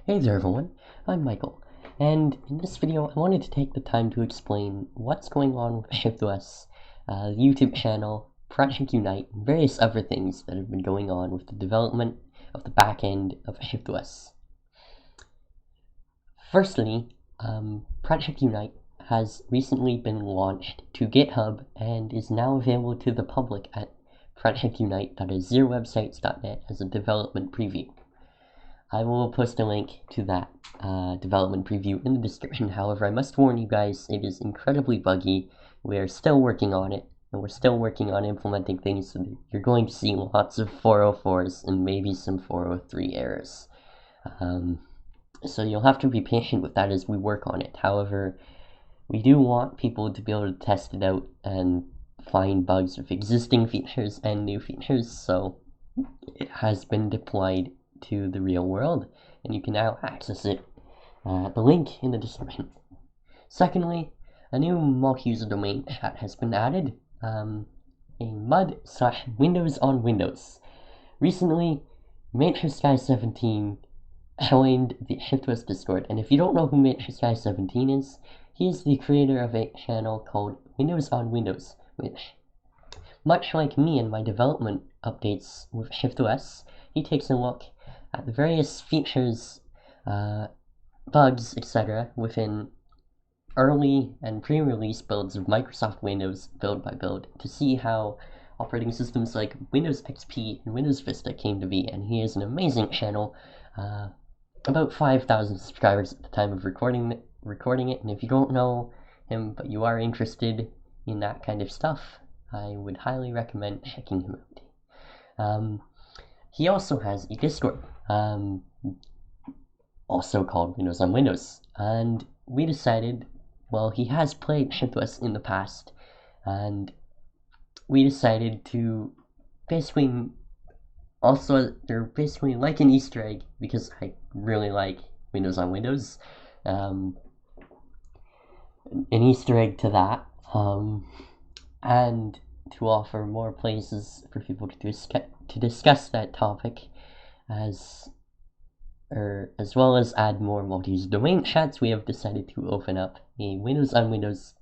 Hey there everyone, I'm Michael, and in this video I wanted to take the time to explain what's going on with ShiftOS, the YouTube channel, Project Unite, and various other things that have been going on with the development of the backend of ShiftOS. Firstly, Project Unite has recently been launched to GitHub and is now available to the public at projectunite.azerewebsites.net as a development preview. I will post a link to that development preview in the description. However, I must warn you guys, it is incredibly buggy. We are still working on it, and we're still working on implementing things, so you're going to see lots of 404s and maybe some 403 errors. So you'll have to be patient with that as we work on it. However, we do want people to be able to test it out and find bugs with existing features and new features, so it has been deployed to the real world, and you can now access it at the link in the description. Secondly, a new multi-user domain chat has been added, a mud/Windows on Windows. Recently, MatrixGuy17 joined the ShiftOS Discord, and if you don't know who MatrixGuy17 is, he is the creator of a channel called Windows on Windows, which, much like me and my development updates with ShiftOS, he takes a look at the various features, bugs, etc. within early and pre-release builds of Microsoft Windows build by build to see how operating systems like Windows XP and Windows Vista came to be, and he has an amazing channel, about 5,000 subscribers at the time of recording it, and if you don't know him but you are interested in that kind of stuff, I would highly recommend checking him out. He also has a Discord, also called Windows on Windows, and we decided, well, he has played ShiftOS in the past, and we decided to basically like an Easter egg, because I really like Windows on Windows, an Easter egg to that, and to offer more places for people to discuss that topic, as well as add more multi-user domain chats. We have decided to open up a Windows on Windows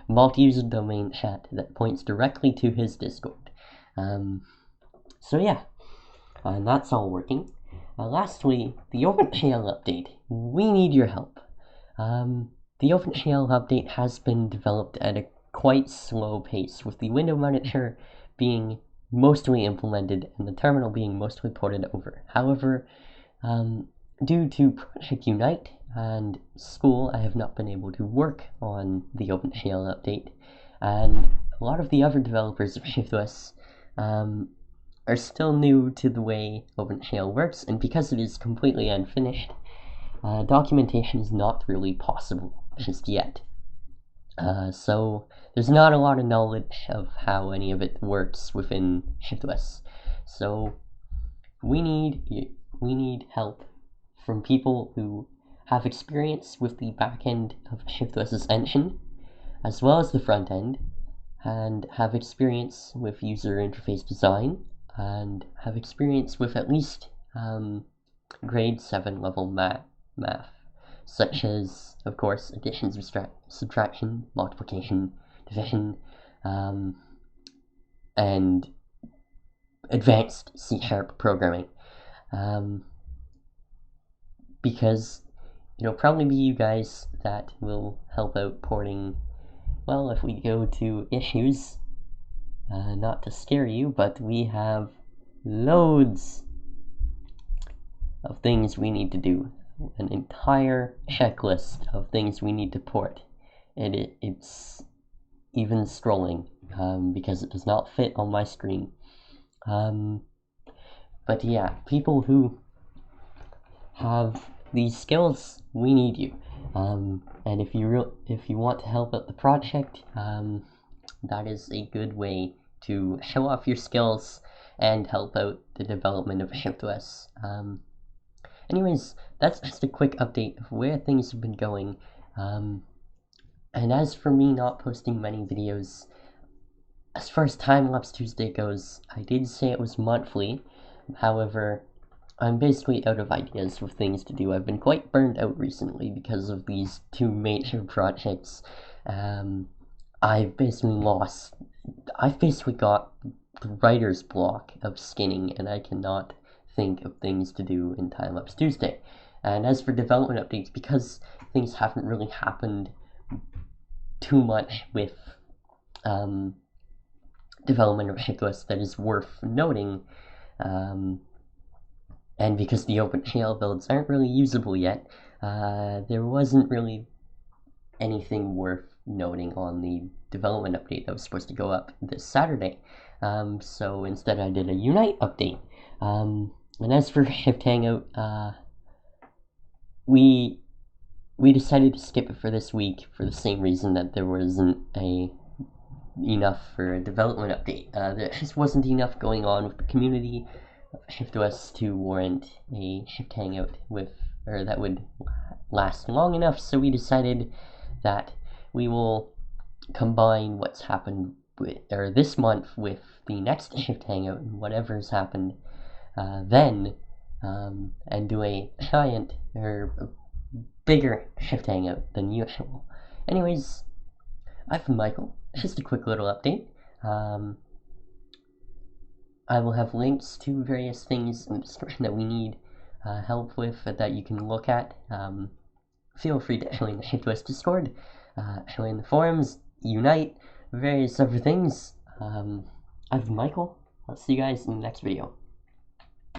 multi-user domain chat that points directly to his Discord. So yeah, and that's all working. Lastly, the OpenShell update. We need your help. The OpenShell update has been developed at a quite slow pace, with the window monitor being mostly implemented and the terminal being mostly ported over. However, due to Project Unite and school, I have not been able to work on the OpenShell update, and a lot of the other developers of ShiftOS are still new to the way OpenShell works, and because it is completely unfinished, documentation is not really possible just yet. So there's not a lot of knowledge of how any of it works within ShiftOS. So we need help from people who have experience with the backend of ShiftOS's engine, as well as the front end, and have experience with user interface design, and have experience with at least grade 7 level math, such as, of course, addition, subtraction, multiplication, division, and advanced C# programming. Because it'll probably be you guys that will help out porting. Well, if we go to issues, not to scare you, but we have loads of things we need to do. An entire checklist of things we need to port. It's even scrolling, because it does not fit on my screen. But yeah, people who have these skills, we need you. And if you want to help out the project, that is a good way to show off your skills and help out the development of ShiftOS. Anyways, that's just a quick update of where things have been going. And as for me not posting many videos, as far as Time Lapse Tuesday goes, I did say it was monthly. However, I'm basically out of ideas of things to do. I've been quite burned out recently because of these two major projects. I've basically got the writer's block of skinning, and I cannot think of things to do in Time Lapse Tuesday. And as for development updates, because things haven't really happened too much with development of ShiftOS that is worth noting, and because the OpenGL builds aren't really usable yet, there wasn't really anything worth noting on the development update that was supposed to go up this Saturday. So instead I did a Unite update. And as for Shift Hangout, we decided to skip it for this week for the same reason that there wasn't enough for a development update. There just wasn't enough going on with the community of ShiftOS to warrant a Shift Hangout that would last long enough, so we decided that we will combine what's happened this month with the next Shift Hangout and whatever's happened then, and do a giant or a bigger Shift Hangout than usual. Anyways, I've been Michael. Just a quick little update. I will have links to various things in the description that we need help with that you can look at. Feel free to join the ShiftOS Discord, join the forums, Unite, various other things. I've been Michael. I'll see you guys in the next video.